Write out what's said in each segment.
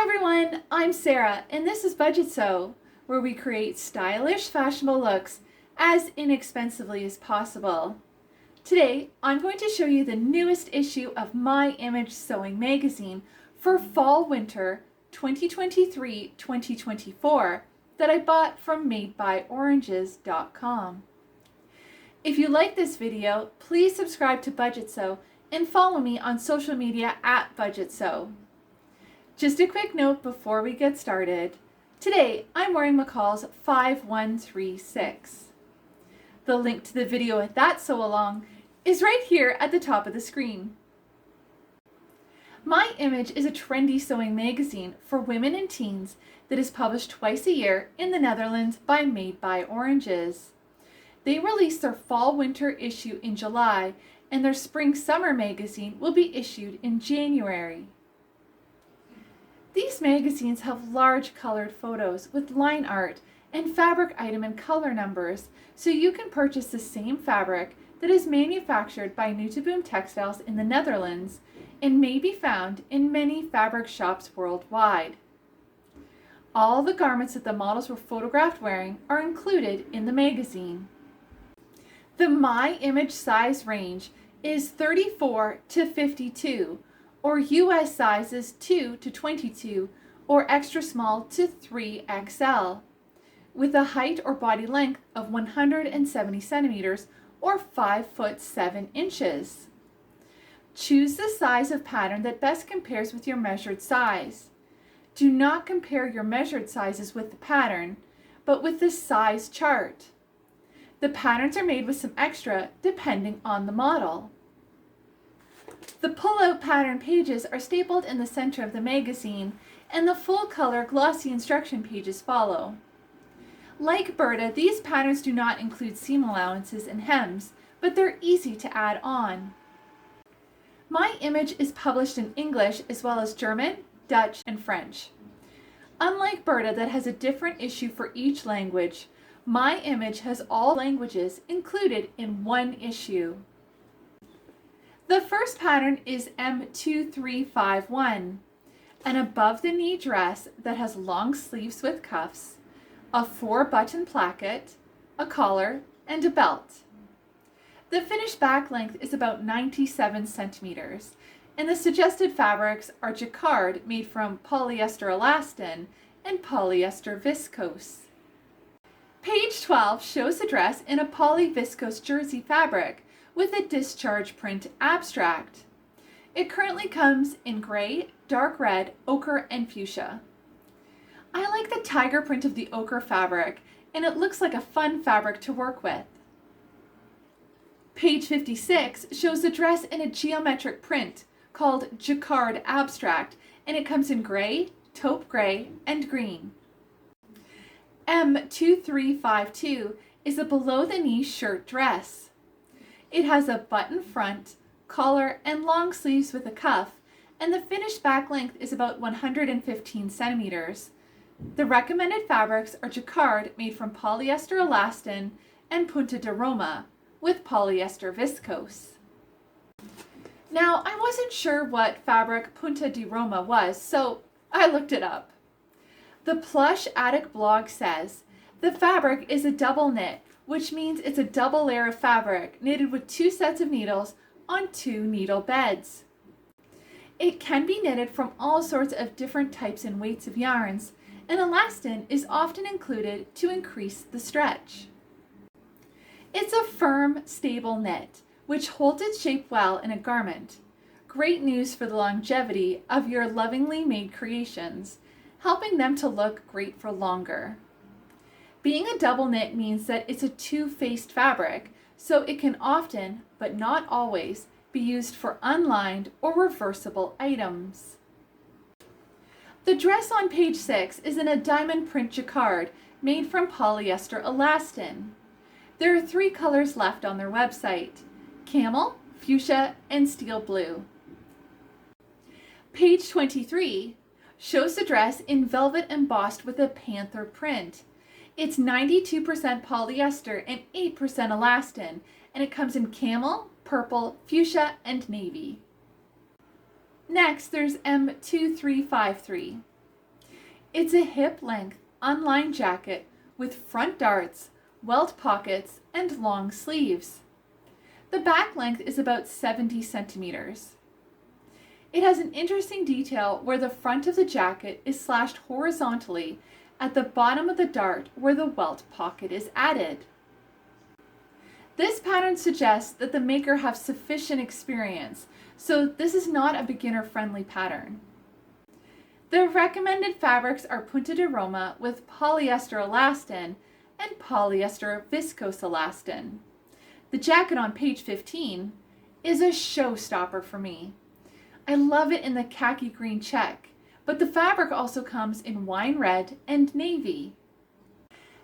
Hi everyone, I'm Sarah and this is BudgetSew, where we create stylish, fashionable looks as inexpensively as possible. Today, I'm going to show you the newest issue of My Image Sewing magazine for Fall/Winter 2023-2024 that I bought from madebyoranges.com. If you like this video, please subscribe to BudgetSew and follow me on social media at BudgetSew. Just a quick note before we get started. Today, I'm wearing McCall's 5136. The link to the video with that sew along is right here at the top of the screen. My Image is a trendy sewing magazine for women and teens that is published twice a year in the Netherlands by Made by Oranges. They release their fall/winter issue in July, and their spring/summer magazine will be issued in January. These magazines have large colored photos with line art and fabric item and color numbers, so you can purchase the same fabric that is manufactured by Nooteboom Textiles in the Netherlands and may be found in many fabric shops worldwide. All the garments that the models were photographed wearing are included in the magazine. The My Image size range is 34 to 52, or US sizes 2 to 22, or extra small to 3XL, with a height or body length of 170 centimeters or 5 foot 7 inches. Choose the size of pattern that best compares with your measured size. Do not compare your measured sizes with the pattern, but with the size chart. The patterns are made with some extra depending on the model. The pull-out pattern pages are stapled in the center of the magazine, and the full-color glossy instruction pages follow. Like Berta, these patterns do not include seam allowances and hems, but they're easy to add on. My Image is published in English as well as German, Dutch, and French. Unlike Berta that has a different issue for each language, My Image has all languages included in one issue. The first pattern is M2351, an above-the-knee dress that has long sleeves with cuffs, a 4-button placket, a collar, and a belt. The finished back length is about 97 centimeters, and the suggested fabrics are jacquard made from polyester elastin and polyester viscose. Page 12 shows the dress in a poly viscose jersey fabric with a discharge print abstract. It currently comes in gray, dark red, ochre, and fuchsia. I like the tiger print of the ochre fabric, and it looks like a fun fabric to work with. Page 56 shows the dress in a geometric print called jacquard abstract, and it comes in gray, taupe gray, and green. M2352 is a below-the-knee shirt dress. It has a button front, collar, and long sleeves with a cuff, and the finished back length is about 115 centimeters. The recommended fabrics are jacquard made from polyester elastin and punta de Roma with polyester viscose. Now, I wasn't sure what fabric punta de Roma was, so I looked it up. The Plush Attic blog says, the fabric is a double knit, which means it's a double layer of fabric knitted with 2 sets of needles on 2 needle beds. It can be knitted from all sorts of different types and weights of yarns, and elastin is often included to increase the stretch. It's a firm, stable knit, which holds its shape well in a garment. Great news for the longevity of your lovingly made creations, helping them to look great for longer. Being a double knit means that it's a 2-faced fabric, so it can often, but not always, be used for unlined or reversible items. The dress on page 6 is in a diamond print jacquard made from polyester elastin. There are 3 colors left on their website: camel, fuchsia, and steel blue. Page 23 shows the dress in velvet embossed with a panther print. It's 92% polyester and 8% elastin, and it comes in camel, purple, fuchsia, and navy. Next, there's M2353. It's a hip-length, unlined jacket with front darts, welt pockets, and long sleeves. The back length is about 70 centimeters. It has an interesting detail where the front of the jacket is slashed horizontally at the bottom of the dart where the welt pocket is added. This pattern suggests that the maker have sufficient experience, so this is not a beginner-friendly pattern. The recommended fabrics are punta de Roma with polyester elastin and polyester viscose elastin. The jacket on page 15 is a showstopper for me. I love it in the khaki green check, but the fabric also comes in wine red and navy.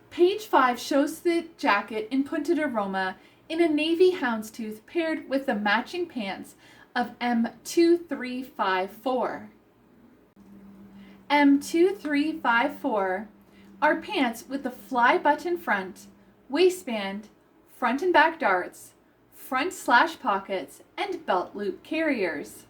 Page 5 shows the jacket in punta de Roma in a navy houndstooth paired with the matching pants of M2354. M2354 are pants with the fly button front, waistband, front and back darts, front slash pockets, and belt loop carriers.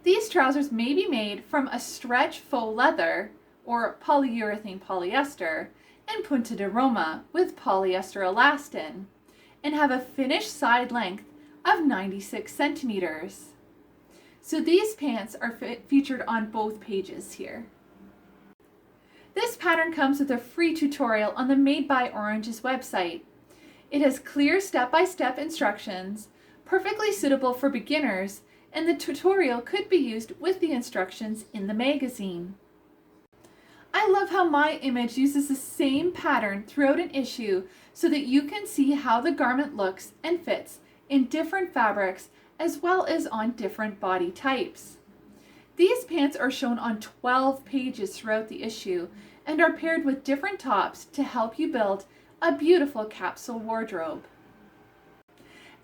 These trousers may be made from a stretch faux leather or polyurethane polyester and punta de Roma with polyester elastin and have a finished side length of 96 centimeters. So these pants are featured on both pages here. This pattern comes with a free tutorial on the Made by Orange's website. It has clear step-by-step instructions, perfectly suitable for beginners, and the tutorial could be used with the instructions in the magazine. I love how my image uses the same pattern throughout an issue so that you can see how the garment looks and fits in different fabrics as well as on different body types. These pants are shown on 12 pages throughout the issue and are paired with different tops to help you build a beautiful capsule wardrobe.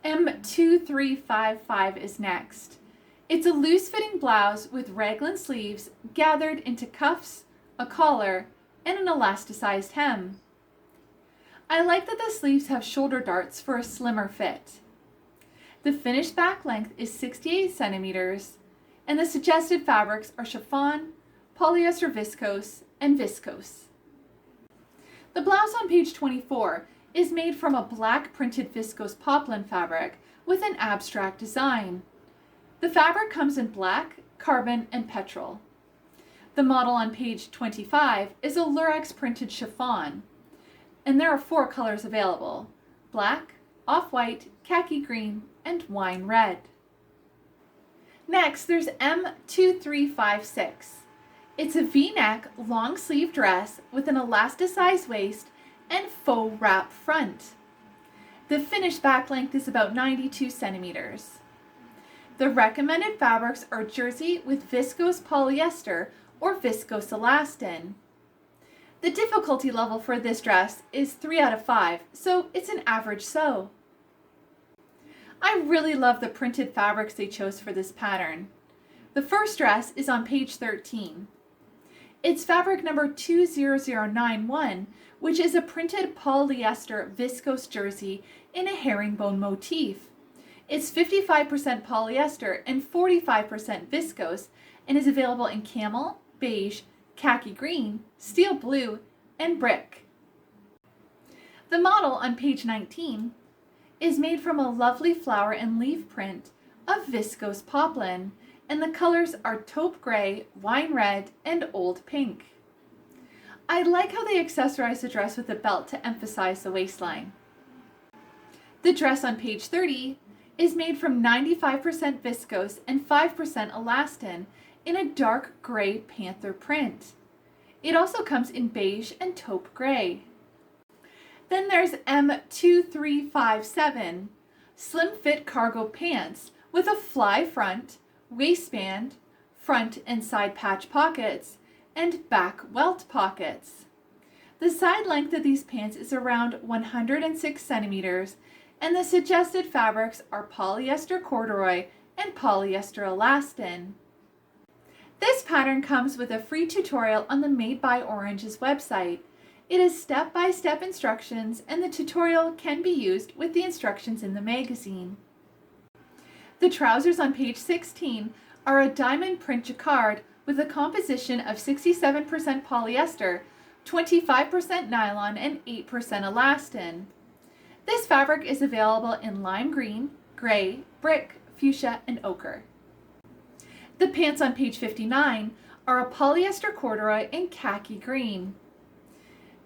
M2355 is next. It's a loose-fitting blouse with raglan sleeves gathered into cuffs, a collar, and an elasticized hem. I like that the sleeves have shoulder darts for a slimmer fit. The finished back length is 68 centimeters, and the suggested fabrics are chiffon, polyester viscose, and viscose. The blouse on page 24 is made from a black printed viscose poplin fabric with an abstract design. The fabric comes in black, carbon, and petrol. The model on page 25 is a lurex printed chiffon, and there are 4 colors available: black, off-white, khaki green, and wine red. Next, there's M2356. It's a V-neck long sleeve dress with an elasticized waist and faux wrap front. The finished back length is about 92 centimeters. The recommended fabrics are jersey with viscose polyester or viscose elastin. The difficulty level for this dress is 3 out of 5, so it's an average sew. I really love the printed fabrics they chose for this pattern. The first dress is on page 13. It's fabric number 20091, which is a printed polyester viscose jersey in a herringbone motif. It's 55% polyester and 45% viscose and is available in camel, beige, khaki green, steel blue, and brick. The model on page 19 is made from a lovely flower and leaf print of viscose poplin, and the colors are taupe gray, wine red, and old pink. I like how they accessorize the dress with a belt to emphasize the waistline. The dress on page 30 is made from 95% viscose and 5% elastin in a dark gray panther print. It also comes in beige and taupe gray. Then there's M2357, slim fit cargo pants with a fly front, waistband, front and side patch pockets, and back welt pockets. The side length of these pants is around 106 centimeters, and the suggested fabrics are polyester corduroy and polyester elastin. This pattern comes with a free tutorial on the Made by Orange's website. It is step-by-step instructions, and the tutorial can be used with the instructions in the magazine. The trousers on page 16 are a diamond print jacquard with a composition of 67% polyester, 25% nylon, and 8% elastin. This fabric is available in lime green, gray, brick, fuchsia, and ochre. The pants on page 59 are a polyester corduroy in khaki green.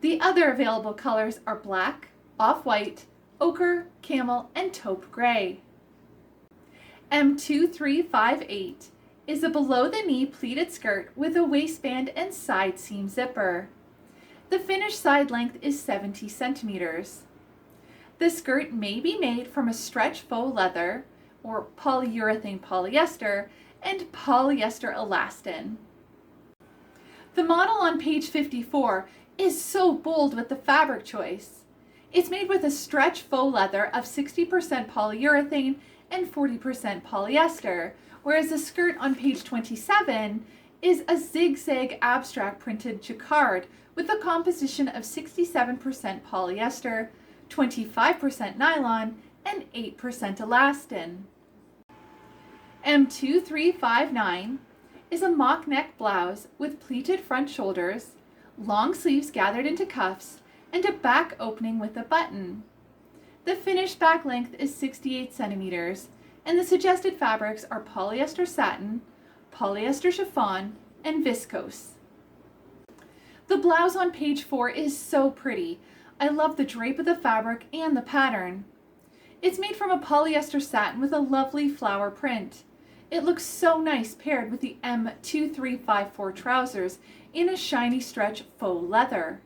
The other available colors are black, off-white, ochre, camel, and taupe gray. M2358 is a below-the-knee pleated skirt with a waistband and side seam zipper. The finished side length is 70 centimeters. The skirt may be made from a stretch faux leather or polyurethane polyester and polyester elastin. The model on page 54 is so bold with the fabric choice. It's made with a stretch faux leather of 60% polyurethane and 40% polyester, whereas the skirt on page 27 is a zigzag abstract printed jacquard with a composition of 67% polyester, 25% nylon, and 8% elastin. M2359 is a mock neck blouse with pleated front shoulders, long sleeves gathered into cuffs, and a back opening with a button. The finished back length is 68 centimeters, and the suggested fabrics are polyester satin, polyester chiffon, and viscose. The blouse on page 4 is so pretty. I love the drape of the fabric and the pattern. It's made from a polyester satin with a lovely flower print. It looks so nice paired with the M2354 trousers in a shiny stretch faux leather.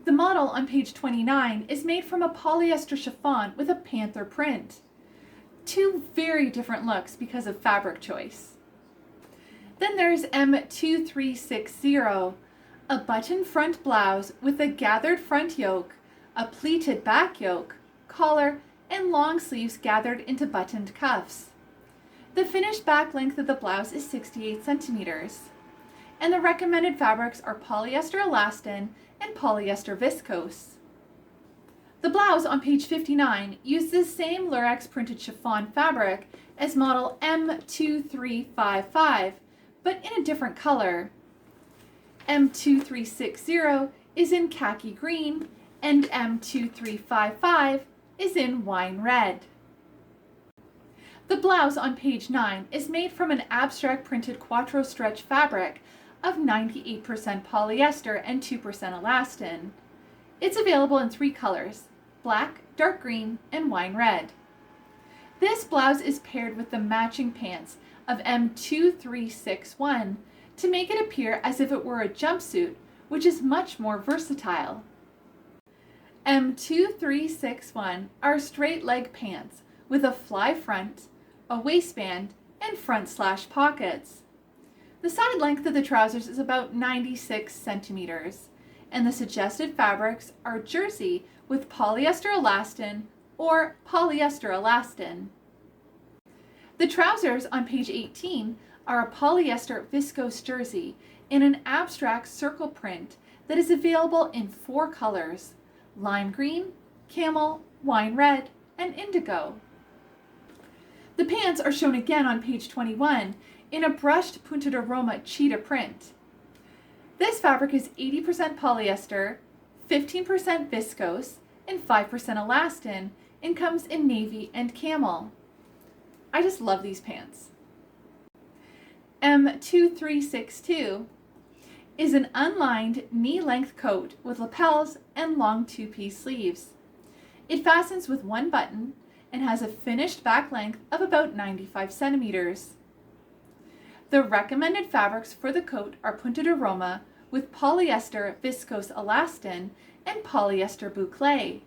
The model on page 29 is made from a polyester chiffon with a panther print. Two very different looks because of fabric choice. Then there's M2360, a button front blouse with a gathered front yoke, a pleated back yoke, collar, and long sleeves gathered into buttoned cuffs. The finished back length of the blouse is 68 centimeters. And the recommended fabrics are polyester elastin and polyester viscose. The blouse on page 59 used the same lurex printed chiffon fabric as model M2355, but in a different color. M2360 is in khaki green and M2355 is in wine red. The blouse on page 9 is made from an abstract printed quattro stretch fabric of 98% polyester and 2% elastin. It's available in 3 colors, black, dark green, and wine red. This blouse is paired with the matching pants of M2361 to make it appear as if it were a jumpsuit, which is much more versatile. M2361 are straight leg pants with a fly front, a waistband, and front/slash pockets. The side length of the trousers is about 96 centimeters, and the suggested fabrics are jersey with polyester elastin or polyester elastin. The trousers on page 18 are a polyester viscose jersey in an abstract circle print that is available in 4 colors, lime green, camel, wine red, and indigo. The pants are shown again on page 21 in a brushed Punta de Roma cheetah print. This fabric is 80% polyester, 15% viscose, and 5% elastin, and comes in navy and camel. I just love these pants. M2362 is an unlined knee-length coat with lapels and long 2-piece sleeves. It fastens with 1 button and has a finished back length of about 95 centimeters. The recommended fabrics for the coat are Punta de Roma with polyester viscose elastin and polyester boucle.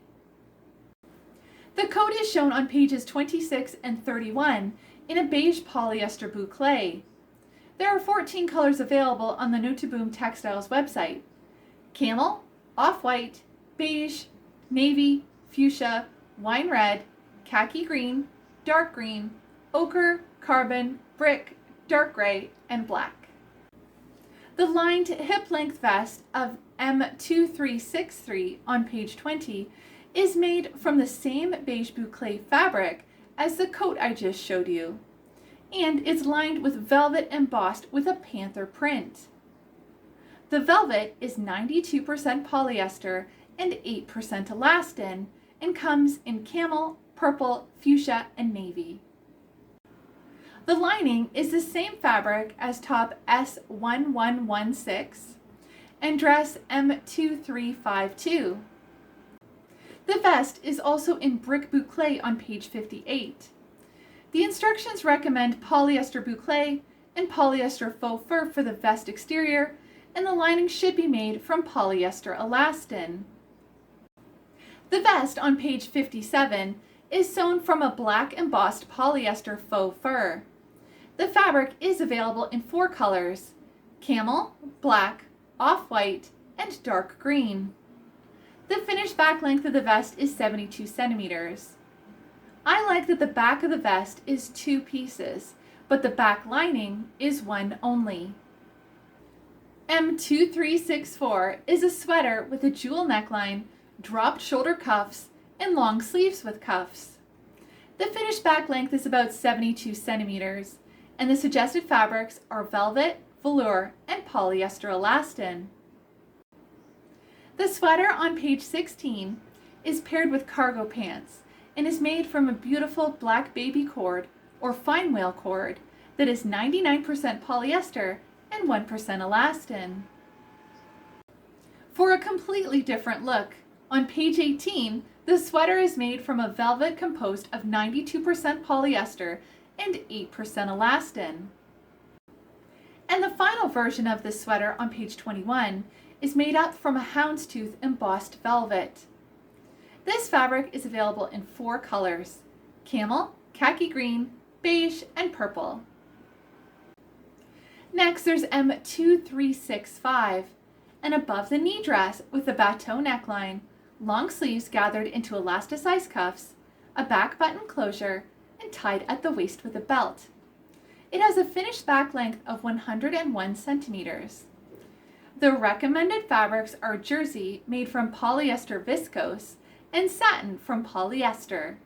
The coat is shown on pages 26 and 31 in a beige polyester boucle. There are 14 colors available on the Nooteboom Textiles website: camel, off-white, beige, navy, fuchsia, wine red, khaki green, dark green, ochre, carbon, brick, dark gray, and black. The lined hip-length vest of M2363 on page 20 is made from the same beige boucle fabric as the coat I just showed you, and it's lined with velvet embossed with a panther print. The velvet is 92% polyester and 8% elastin and comes in camel, purple, fuchsia, and navy. The lining is the same fabric as top S1116 and dress M2352. The vest is also in brick boucle on page 58. The instructions recommend polyester boucle and polyester faux fur for the vest exterior, and the lining should be made from polyester elastin. The vest on page 57 is sewn from a black embossed polyester faux fur. The fabric is available in 4 colors: camel, black, off-white, and dark green. The finished back length of the vest is 72 centimeters. I like that the back of the vest is 2 pieces, but the back lining is 1 only. M2364 is a sweater with a jewel neckline, dropped shoulder cuffs, and long sleeves with cuffs. The finished back length is about 72 centimeters, and the suggested fabrics are velvet, velour, and polyester elastin. The sweater on page 16 is paired with cargo pants and is made from a beautiful black baby cord or fine whale cord that is 99% polyester and 1% elastin. For a completely different look, on page 18, the sweater is made from a velvet composed of 92% polyester and 8% elastin. And the final version of this sweater on page 21 is made up from a houndstooth embossed velvet. This fabric is available in 4 colors: camel, khaki green, beige, and purple. Next, there's M2365, an above-the-knee dress with a bateau neckline, long sleeves gathered into elasticized cuffs, a back button closure, and tied at the waist with a belt. It has a finished back length of 101 centimeters. The recommended fabrics are jersey made from polyester viscose and satin from polyester.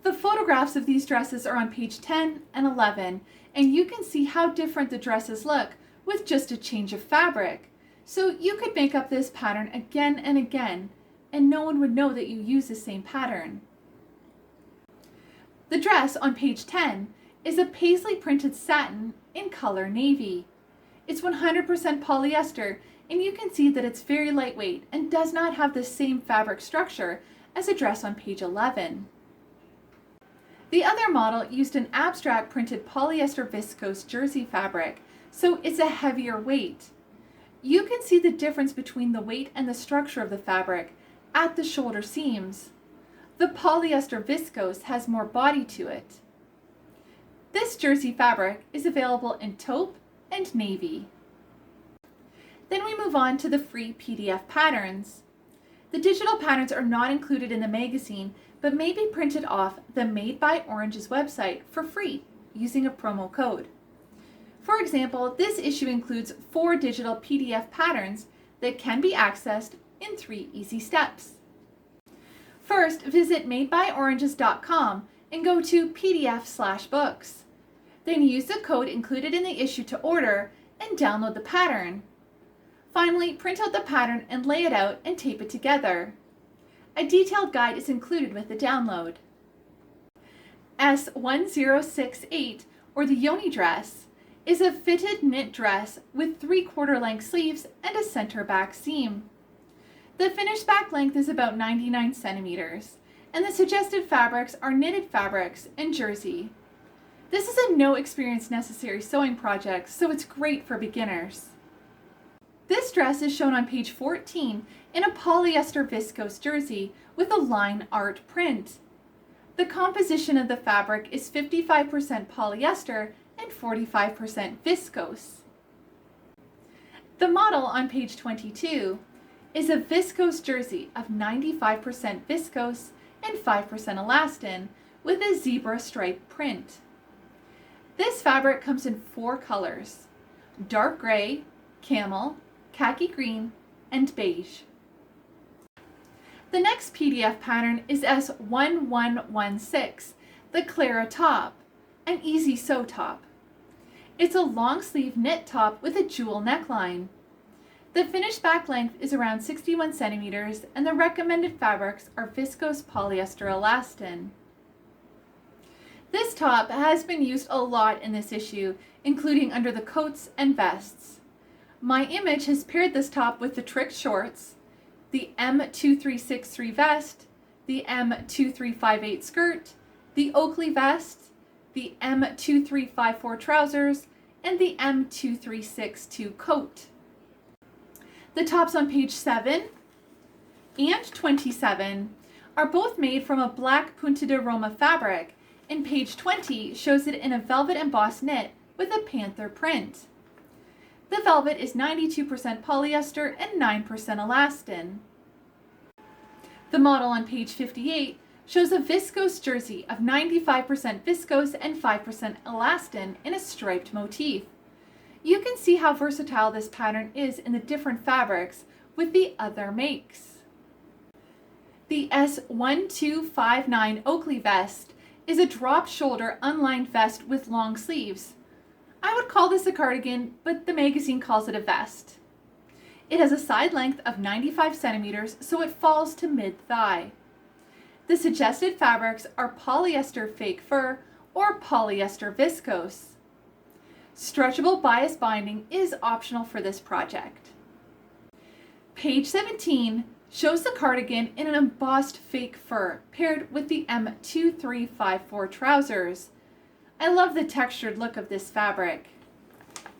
The photographs of these dresses are on page 10 and 11, and you can see how different the dresses look with just a change of fabric. So you could make up this pattern again and again, and no one would know that you use the same pattern. The dress on page 10 is a paisley printed satin in color navy. It's 100% polyester, and you can see that it's very lightweight and does not have the same fabric structure as a dress on page 11. The other model used an abstract printed polyester viscose jersey fabric, so it's a heavier weight. You can see the difference between the weight and the structure of the fabric at the shoulder seams. The polyester viscose has more body to it. This jersey fabric is available in taupe and navy. Then we move on to the free PDF patterns. The digital patterns are not included in the magazine, but may be printed off the Made by Orange's website for free using a promo code. For example, this issue includes 4 digital PDF patterns that can be accessed in 3 easy steps. First, visit madebyoranges.com and go to PDF/books. Then use the code included in the issue to order and download the pattern. Finally, print out the pattern and lay it out and tape it together. A detailed guide is included with the download. S1068, or the Yoni dress, is a fitted knit dress with 3/4 length sleeves and a center back seam. The finished back length is about 99 centimeters, and the suggested fabrics are knitted fabrics and jersey. This is a no experience necessary sewing project, so it's great for beginners. This dress is shown on page 14 in a polyester viscose jersey with a line art print. The composition of the fabric is 55% polyester and 45% viscose. The model on page 22 is a viscose jersey of 95% viscose and 5% elastin with a zebra stripe print. This fabric comes in 4 colors: dark gray, camel, khaki green, and beige. The next PDF pattern is S1116, the Clara top, an easy sew top. It's a long sleeve knit top with a jewel neckline. The finished back length is around 61 centimeters and the recommended fabrics are viscose polyester elastin. This top has been used a lot in this issue, including under the coats and vests. My image has paired this top with the Trick shorts, the M2363 vest, the M2358 skirt, the Oakley vest, the M2354 trousers, and the M2362 coat. The tops on page 7 and 27 are both made from a black Punta de Roma fabric, and page 20 shows it in a velvet embossed knit with a panther print. The velvet is 92% polyester and 9% elastin. The model on page 58 shows a viscose jersey of 95% viscose and 5% elastin in a striped motif. You can see how versatile this pattern is in the different fabrics with the other makes. The S1259 Oakley vest is a drop shoulder unlined vest with long sleeves. I would call this a cardigan, but the magazine calls it a vest. It has a side length of 95 centimeters, so it falls to mid-thigh. The suggested fabrics are polyester fake fur or polyester viscose. Stretchable bias binding is optional for this project. Page 17 shows the cardigan in an embossed fake fur paired with the M2354 trousers. I love the textured look of this fabric.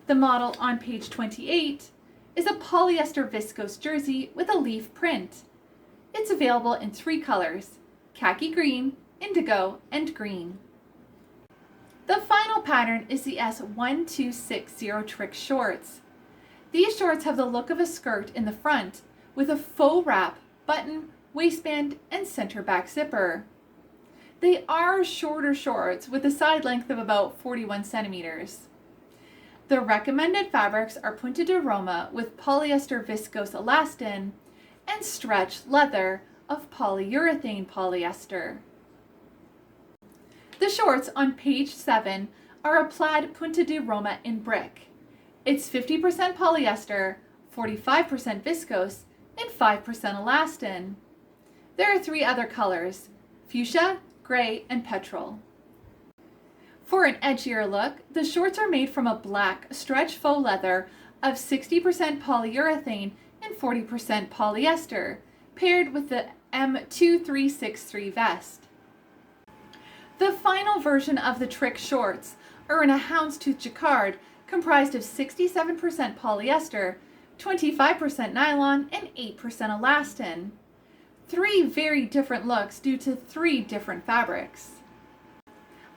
The model on page 28 is a polyester viscose jersey with a leaf print. It's available in 3 colors: khaki green, indigo, and green. The final pattern is the S1260 Trick shorts. These shorts have the look of a skirt in the front with a faux wrap, button, waistband, and center back zipper. They are shorter shorts with a side length of about 41 centimeters. The recommended fabrics are Punta de Roma with polyester viscose elastin and stretch leather of polyurethane polyester. The shorts on page 7 are a plaid Punta de Roma in brick. It's 50% polyester, 45% viscose, and 5% elastin. There are 3 other colors: fuchsia, gray, and petrol. For an edgier look, the shorts are made from a black stretch faux leather of 60% polyurethane and 40% polyester, paired with the M2363 vest. The final version of the Trick shorts are in a houndstooth jacquard comprised of 67% polyester, 25% nylon, and 8% elastin. 3 very different looks due to 3 different fabrics.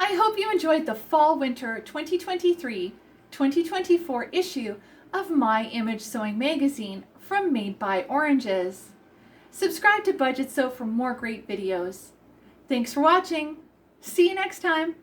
I hope you enjoyed the Fall-Winter 2023-2024 issue of My Image Sewing magazine from Made by Oranges. Subscribe to BudgetSew for more great videos. Thanks for watching. See you next time.